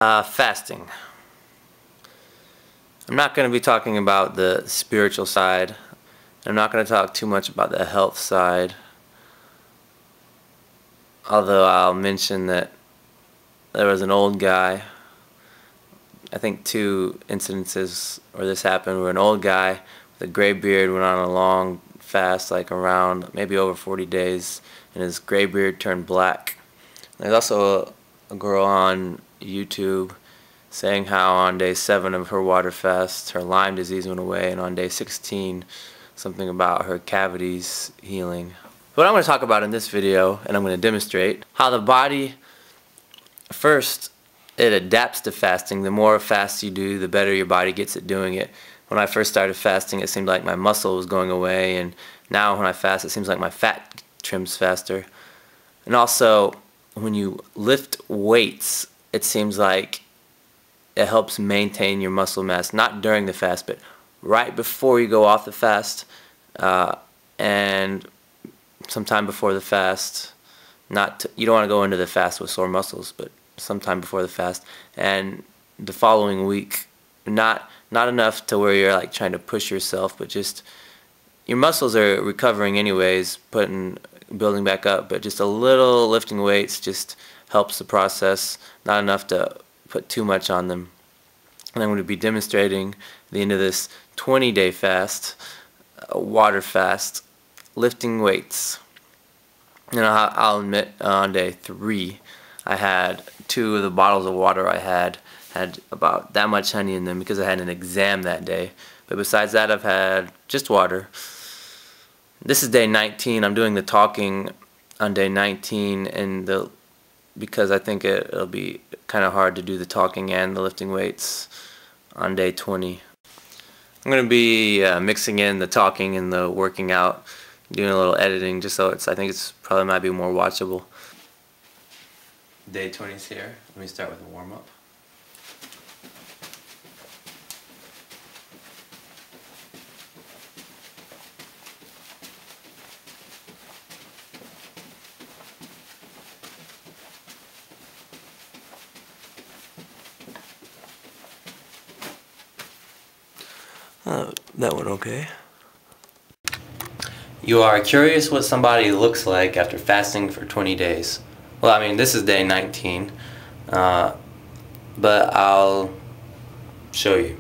Fasting. I'm not going to be talking about the spiritual side. I'm not going to talk too much about the health side. Although I'll mention that there was an old guy. I think two incidences where this happened where an old guy with a gray beard went on a long fast, like around maybe over 40 days, and his gray beard turned black. There's also a girl on YouTube saying how on day 7 of her water fast her Lyme disease went away, and on day 16 something about her cavities healing. What I'm going to talk about in this video, and I'm going to demonstrate how the body, first, it adapts to fasting. The more fast you do, the better your body gets at doing it. When I first started fasting, it seemed like my muscle was going away, and now when I fast, it seems like my fat trims faster. And also, when you lift weights, it seems like it helps maintain your muscle mass, not during the fast, but right before you go off the fast, and sometime before the fast. You don't want to go into the fast with sore muscles, but sometime before the fast, and the following week, not enough to where you're like trying to push yourself, but just your muscles are recovering anyways, building back up, but just a little lifting weights just helps the process, not enough to put too much on them. And I'm going to be demonstrating at the end of this 20-day fast, water fast, lifting weights. And I'll admit, on day 3 I had 2 of the bottles of water I had about that much honey in them because I had an exam that day. But besides that, I've had just water. This is day 19. I'm doing the talking on day 19, and because I think it'll be kind of hard to do the talking and the lifting weights on day 20. I'm going to be mixing in the talking and the working out, doing a little editing just so I think it's probably might be more watchable. Day 20 is here. Let me start with a warm-up. That went okay. You are curious what somebody looks like after fasting for 20 days. Well, I mean, this is day 19, but I'll show you.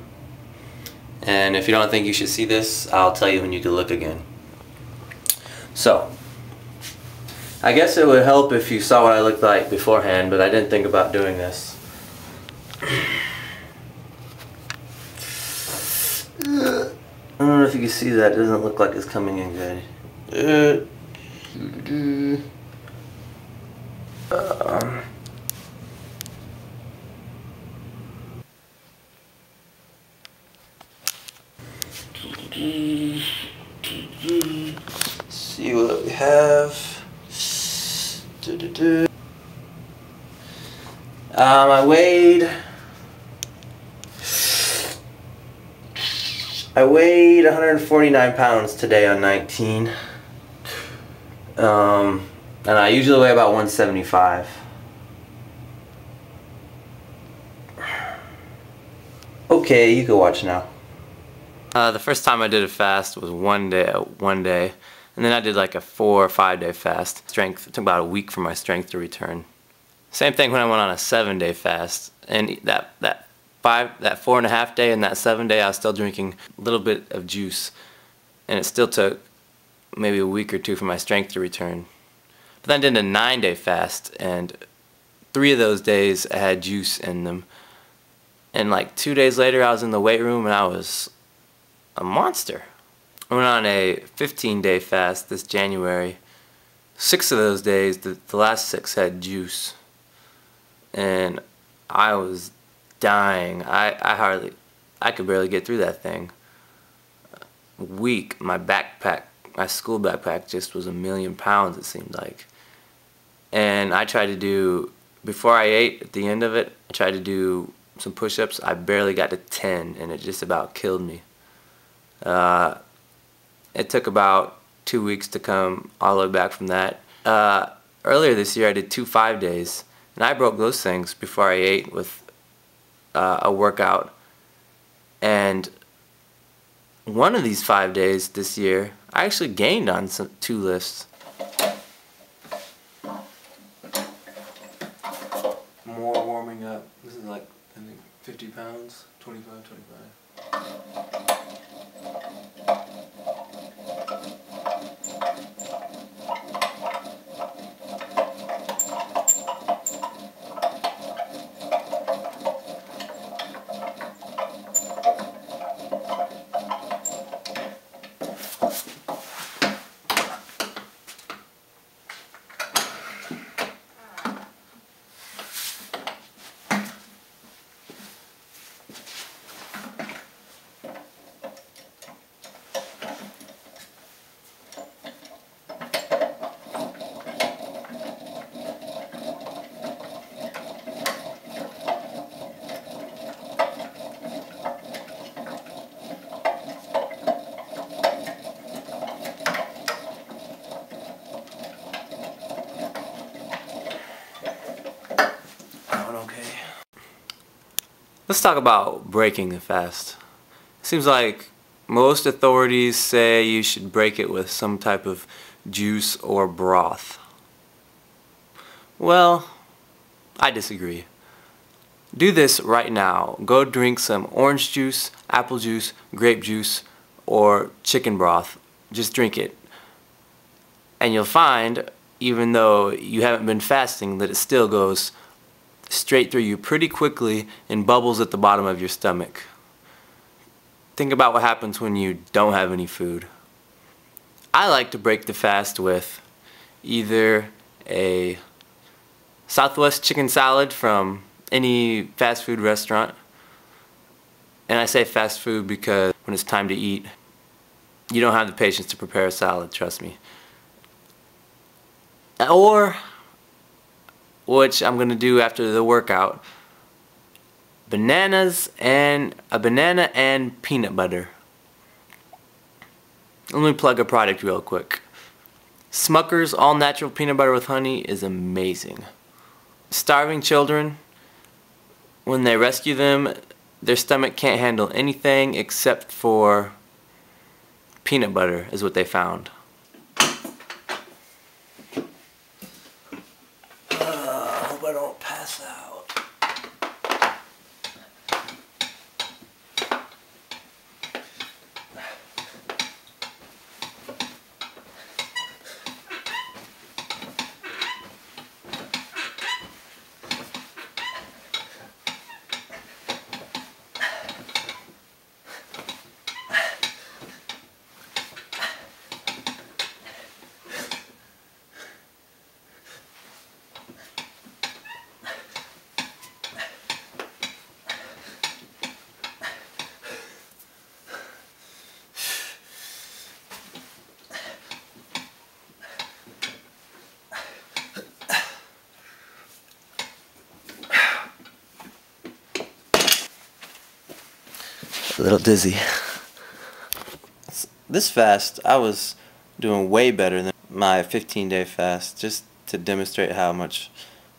And if you don't think you should see this, I'll tell you when you can look again. So, I guess it would help if you saw what I looked like beforehand, but I didn't think about doing this. I don't know if you can see that. It doesn't look like it's coming in good. See what we have. I weighed 149 pounds today on 19. And I usually weigh about 175. Okay, you can watch now. The first time I did a fast was one day, and then I did like a 4 or 5 day fast. It took about a week for my strength to return. Same thing when I went on a 7-day fast, and that 4.5 day and that 7 day I was still drinking a little bit of juice, and it still took maybe a week or 2 for my strength to return. But then I did a 9-day fast, and 3 of those days I had juice in them, and like 2 days later I was in the weight room and I was a monster. I went on a 15-day fast this January. 6 of those days, the last 6 had juice, and I was dying. I could barely get through that thing. Weak. My school backpack just was 1,000,000 pounds, it seemed like. And I tried to do, before I ate, at the end of it, I tried to do some push-ups. I barely got to 10, and it just about killed me. It took about 2 weeks to come all the way back from that. Earlier this year I did 2 5 days, and I broke those things before I ate with a workout, and one of these 5 days this year, I actually gained on 2 lifts. More warming up. This is like, I think, 50 pounds, 25. Let's talk about breaking the fast. It seems like most authorities say you should break it with some type of juice or broth. Well, I disagree. Do this right now. Go drink some orange juice, apple juice, grape juice, or chicken broth. Just drink it. And you'll find, even though you haven't been fasting, that it still goes straight through you pretty quickly and bubbles at the bottom of your stomach. Think about what happens when you don't have any food. I like to break the fast with either a Southwest chicken salad from any fast food restaurant. And I say fast food because when it's time to eat, you don't have the patience to prepare a salad, trust me. Or, which I'm going to do after the workout, a banana and peanut butter. Let me plug a product real quick. Smucker's all natural peanut butter with honey is amazing. Starving children, when they rescue them, their stomach can't handle anything except for peanut butter, is what they found. Hope I don't pass out. A little dizzy. This fast, I was doing way better than my 15-day fast, just to demonstrate how much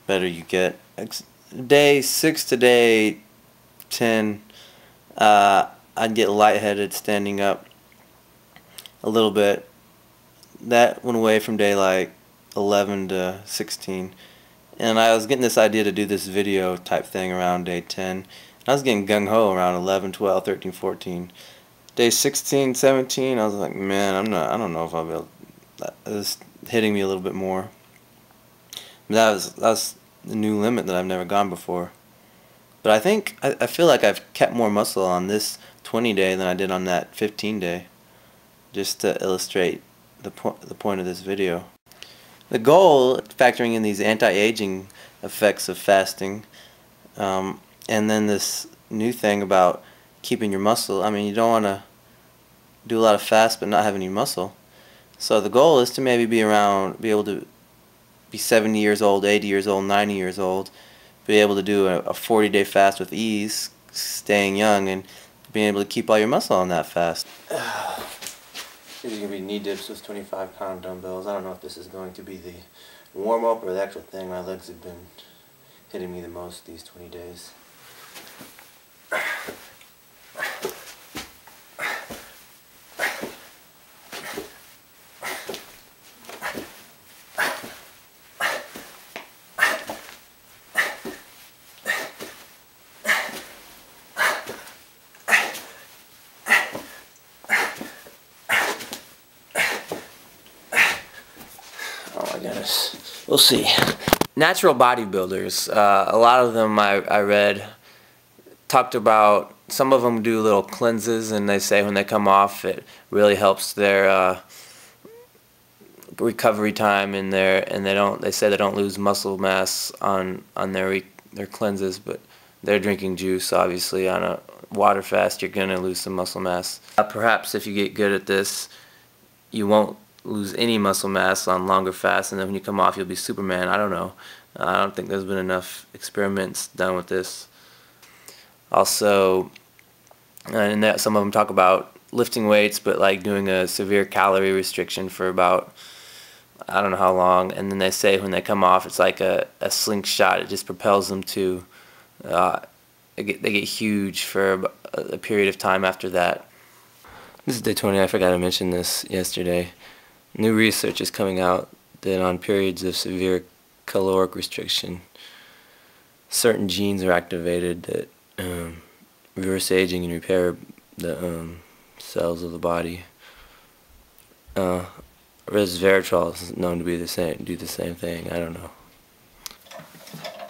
better you get. Day 6 to day 10, I'd get lightheaded standing up a little bit. That went away from day like 11 to 16. And I was getting this idea to do this video type thing around day 10. I was getting gung-ho around 11, 12, 13, 14. Day 16, 17, I was like, man, I don't know if I'll be able to, it was hitting me a little bit more. That was a new limit that I've never gone before. But I feel like I've kept more muscle on this 20-day than I did on that 15-day, just to illustrate the point of this video. The goal, factoring in these anti-aging effects of fasting, and then this new thing about keeping your muscle. I mean, you don't want to do a lot of fast but not have any muscle. So the goal is to maybe be able to be 70 years old, 80 years old, 90 years old, be able to do a 40-day fast with ease, staying young, and being able to keep all your muscle on that fast. These are going to be knee dips with 25-pound dumbbells. I don't know if this is going to be the warm-up or the actual thing. My legs have been hitting me the most these 20 days. goodness. We'll see. Natural bodybuilders, a lot of them I read talked about, some of them do little cleanses, and they say when they come off it really helps their recovery time in there, and they say they don't lose muscle mass on their cleanses, but they're drinking juice. Obviously on a water fast you're gonna lose some muscle mass. Perhaps if you get good at this you won't lose any muscle mass on longer fasts, and then when you come off you'll be Superman. I don't know. I don't think there's been enough experiments done with this. Also, and that some of them talk about lifting weights, but like doing a severe calorie restriction for about, I don't know how long, and then they say when they come off it's like a slingshot. It just propels them to, they get huge for a period of time after that. This is day 20. I forgot to mention this yesterday. New research is coming out that on periods of severe caloric restriction, certain genes are activated that reverse aging and repair the cells of the body. Resveratrol is known to be do the same thing. I don't know.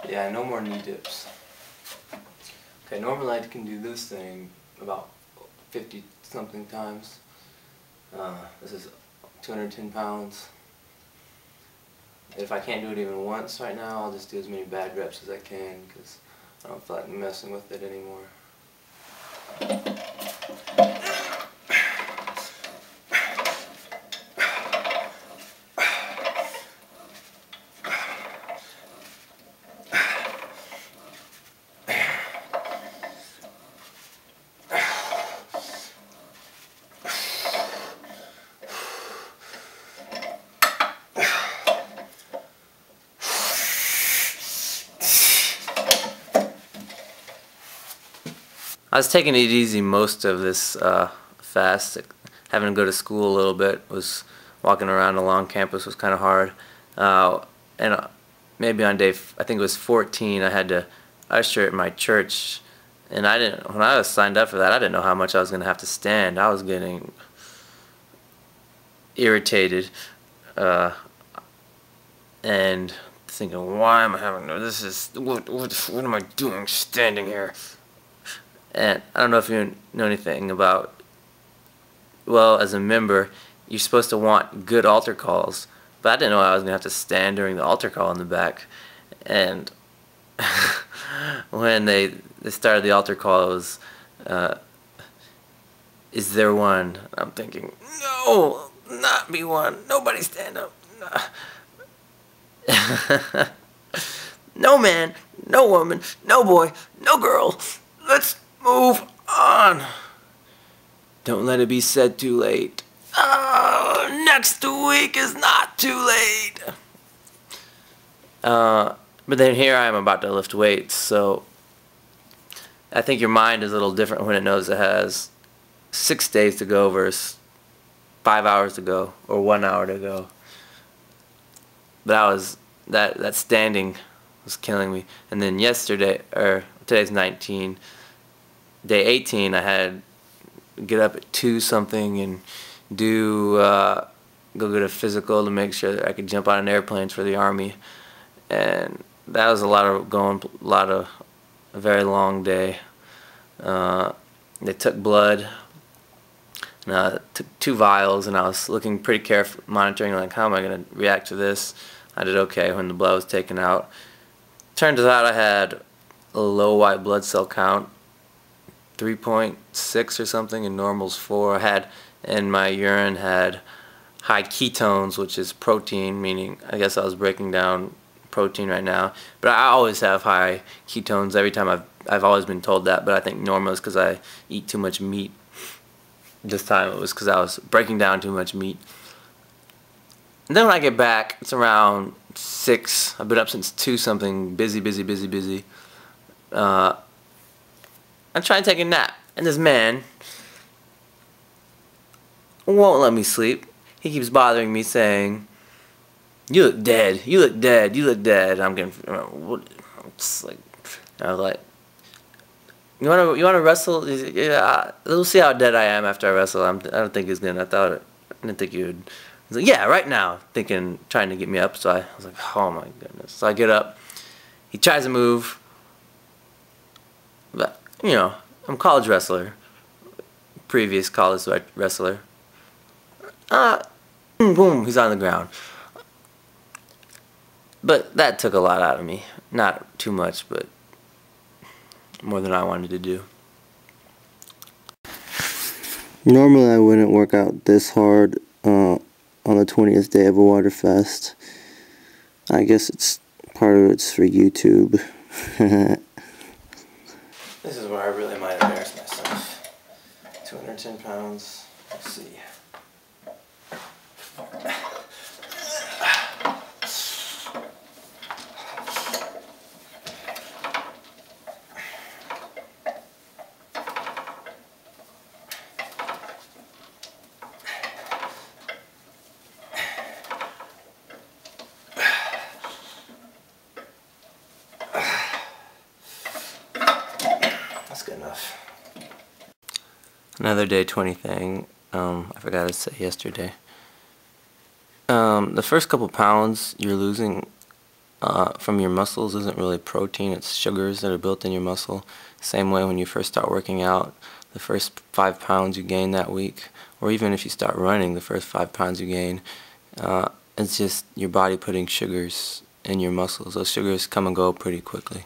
Yeah, no more knee dips. Okay, normally I can do this thing about 50 something times. This is 210 pounds. If I can't do it even once right now, I'll just do as many bad reps as I can because I don't feel like messing with it anymore. I was taking it easy most of this fast. Having to go to school a little bit, was walking around along campus was kind of hard. And maybe on day, I think it was 14, I had to usher at my church, and when I was signed up for that, I didn't know how much I was going to have to stand. I was getting irritated and thinking, why am I having this? What am I doing standing here? And I don't know if you know anything about, well, as a member, you're supposed to want good altar calls, but I didn't know I was going to have to stand during the altar call in the back. And when they started the altar call, it was, is there one? I'm thinking, no, not be one. Nobody stand up. No man, no woman, no boy, no girl. Let's move on. Don't let it be said too late. Oh, next week is not too late. But then here I am about to lift weights, so I think your mind is a little different when it knows it has 6 days to go versus 5 hours to go or 1 hour to go. But that standing was killing me. And then yesterday, or today's 19. Day 18, I had to get up at 2 something and go get a physical to make sure that I could jump on airplanes for the Army, and that was a very long day. They took blood, and I took 2 vials, and I was looking pretty careful, monitoring like how am I going to react to this. I did okay when the blood was taken out. Turns out I had a low white blood cell count, 3.6 or something, and normal's 4. I had, and my urine had high ketones, which is protein, meaning I guess I was breaking down protein right now. But I always have high ketones every time. I've always been told that, but I think normal is because I eat too much meat. This time it was because I was breaking down too much meat. And then when I get back, it's around 6. I've been up since 2 something, busy. I'm trying to take a nap, and this man won't let me sleep. He keeps bothering me saying, "You look dead. You look dead. You look dead." I'm getting, it's like, I was like, "You wanna wrestle? Yeah, we'll see how dead I am after I wrestle." I don't think he's gonna. I didn't think he would He's like, yeah, right now, trying to get me up. So I was like, oh my goodness. So I get up. He tries to move. But, you know, I'm a college wrestler. Previous college wrestler. Boom, he's on the ground. But that took a lot out of me. Not too much, but more than I wanted to do. Normally I wouldn't work out this hard on the 20th day of a Waterfest. I guess it's part of it's for YouTube. This is where I really might embarrass myself. 210 pounds. Let's see. That's good enough. Another day 20 thing. I forgot to say yesterday. The first couple pounds you're losing from your muscles isn't really protein, it's sugars that are built in your muscle. Same way when you first start working out, the first 5 pounds you gain that week, or even if you start running, the first 5 pounds you gain, it's just your body putting sugars in your muscles. Those sugars come and go pretty quickly.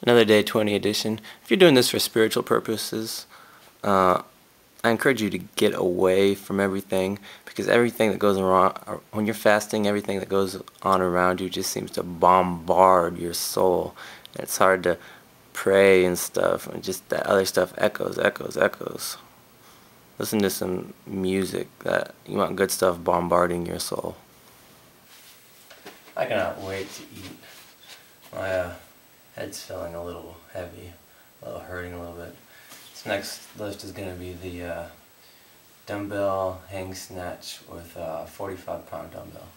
Another day 20 edition. If you're doing this for spiritual purposes, I encourage you to get away from everything, because everything that goes around, when you're fasting, everything that goes on around you just seems to bombard your soul. And it's hard to pray and stuff, and just that other stuff echoes, echoes, echoes. Listen to some music that you want good stuff bombarding your soul. I cannot wait to eat. My head's feeling a little heavy, a little hurting a little bit. This next lift is going to be the dumbbell hang snatch with a 45-pound dumbbell.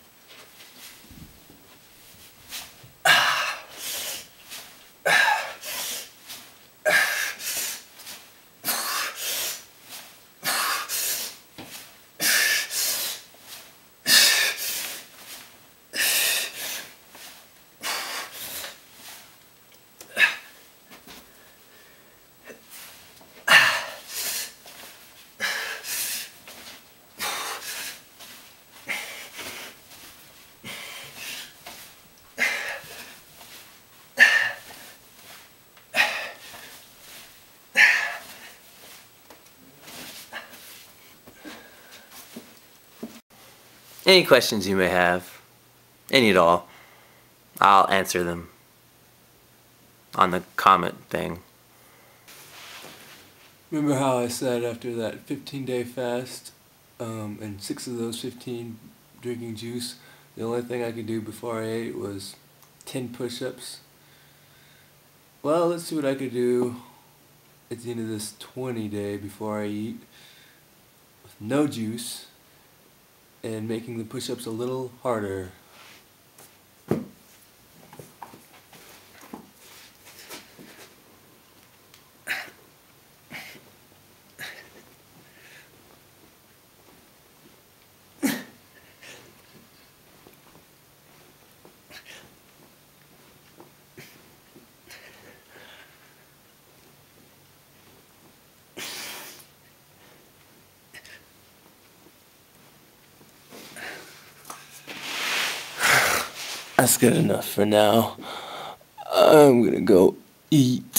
Any questions you may have, any at all, I'll answer them on the comment thing. Remember how I said after that 15-day fast, and 6 of those 15 drinking juice, the only thing I could do before I ate was 10 push-ups? Well, let's see what I could do at the end of this 20-day before I eat with no juice and making the push-ups a little harder. That's good enough for now. I'm gonna go eat.